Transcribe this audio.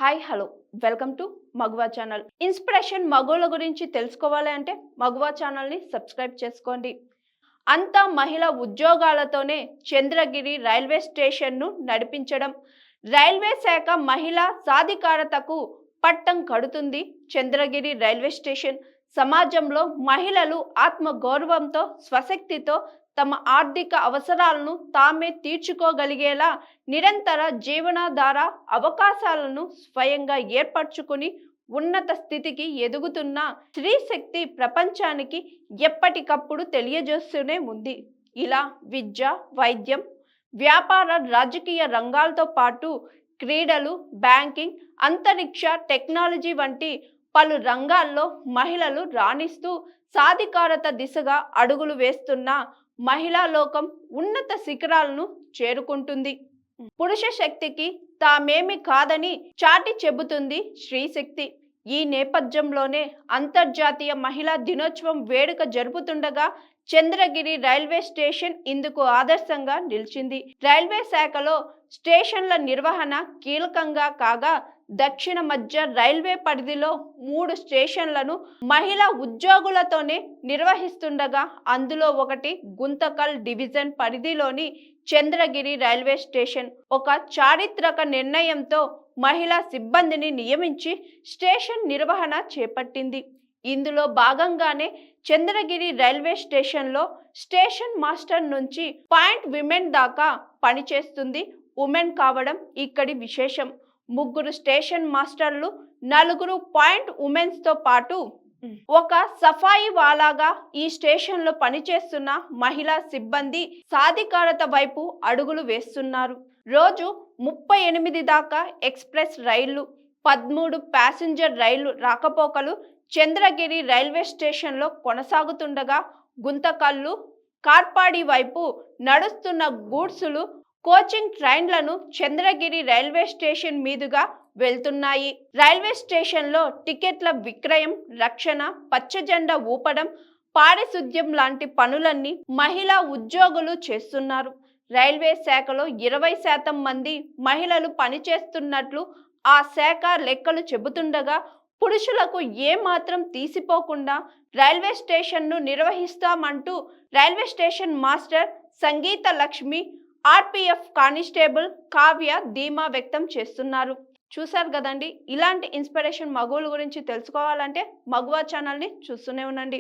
Hi hello welcome to మగువా channel. Inspiration మగోళ్ళ గురించి తెలుసుకోవాలి అంటే మగువా ఛానల్ని సబ్స్క్రైబ్ చేసుకోండి. అంతా మహిళా ఉద్యోగాలతోనే చంద్రగిరి రైల్వే స్టేషన్ను నడిపించడం. రైల్వే శాఖ మహిళా సాధికారతకు పట్టం కడుతుంది. చంద్రగిరి రైల్వే స్టేషన్ సమాజంలో మహిళలు ఆత్మగౌరవంతో స్వశక్తితో తమ ఆర్థిక అవసరాలను తామే తీర్చుకోగలిగేలా నిరంతర జీవనాధార అవకాశాలను స్వయంగా ఏర్పరచుకుని ఉన్నత స్థితికి ఎదుగుతున్న స్త్రీ శక్తి ప్రపంచానికి ఎప్పటికప్పుడు తెలియజేస్తూనే ఉంది. ఇలా విద్య, వైద్యం, వ్యాపార, రాజకీయ రంగాలతో పాటు క్రీడలు, బ్యాంకింగ్, అంతరిక్ష టెక్నాలజీ వంటి పలు రంగాల్లో మహిళలు రాణిస్తూ సాధికారత దిశగా అడుగులు వేస్తున్న మహిళా లోకం ఉన్నత శిఖరాలను చేరుకుంటుంది. పురుష శక్తికి తామేమి కాదని చాటి చెబుతుంది స్త్రీశక్తి. ఈ నేపథ్యంలోనే అంతర్జాతీయ మహిళా దినోత్సవం వేడుక జరుపుతుండగా చంద్రగిరి రైల్వే స్టేషన్ ఇందుకు ఆదర్శంగా నిలిచింది. రైల్వే శాఖలో స్టేషన్ల నిర్వహణ కీలకంగా కాగా దక్షిణ మధ్య రైల్వే పరిధిలో 3 స్టేషన్లను మహిళా ఉద్యోగులతోనే నిర్వహిస్తుండగా అందులో ఒకటి గుంతకల్ డివిజన్ పరిధిలోని చంద్రగిరి రైల్వే స్టేషన్. ఒక చారిత్రక నిర్ణయంతో మహిళా సిబ్బందిని నియమించి స్టేషన్ నిర్వహణ చేపట్టింది. ఇందులో భాగంగానే చంద్రగిరి రైల్వే స్టేషన్లో స్టేషన్ మాస్టర్ నుంచి పాయింట్ విమెన్ దాకా పనిచేస్తుంది. ఉమెన్ కావడం ఇక్కడి విశేషం. 3 స్టేషన్ మాస్టర్లు, 4 పాయింట్ ఉమెన్స్తో పాటు ఒక సఫాయి వాలాగా ఈ స్టేషన్లో పనిచేస్తున్న మహిళా సిబ్బంది సాధికారత వైపు అడుగులు వేస్తున్నారు. రోజు 38 దాకా ఎక్స్ప్రెస్ రైళ్లు, 13 ప్యాసింజర్ రైళ్లు రాకపోకలు చంద్రగిరి రైల్వే స్టేషన్లో కొనసాగుతుండగా గుంతకల్లు, కార్పాడి వైపు నడుస్తున్న గూడ్సులు కోచింగ్ ట్రైన్లను చంద్రగిరి రైల్వే స్టేషన్ మీదుగా వెళ్తున్నాయి. రైల్వే స్టేషన్లో టికెట్ల విక్రయం, రక్షణ, పచ్చజెండా ఊపడం, పారిశుద్ధ్యం లాంటి పనులన్నీ మహిళా ఉద్యోగులు చేస్తున్నారు. రైల్వే శాఖలో 20% మంది మహిళలు పనిచేస్తున్నట్లు ఆ శాఖ లెక్కలు చెబుతుండగా పురుషులకు ఏమాత్రం తీసిపోకుండా రైల్వే స్టేషన్ను నిర్వహిస్తామంటూ రైల్వే స్టేషన్ మాస్టర్ సంగీత లక్ష్మి, ఆర్పిఎఫ్ కానిస్టేబుల్ కావ్య ధీమా వ్యక్తం చేస్తున్నారు. చూశారు కదండి, ఇలాంటి ఇన్స్పిరేషన్ మగువుల గురించి తెలుసుకోవాలంటే మగువా ఛానల్ని చూస్తూనే ఉండండి.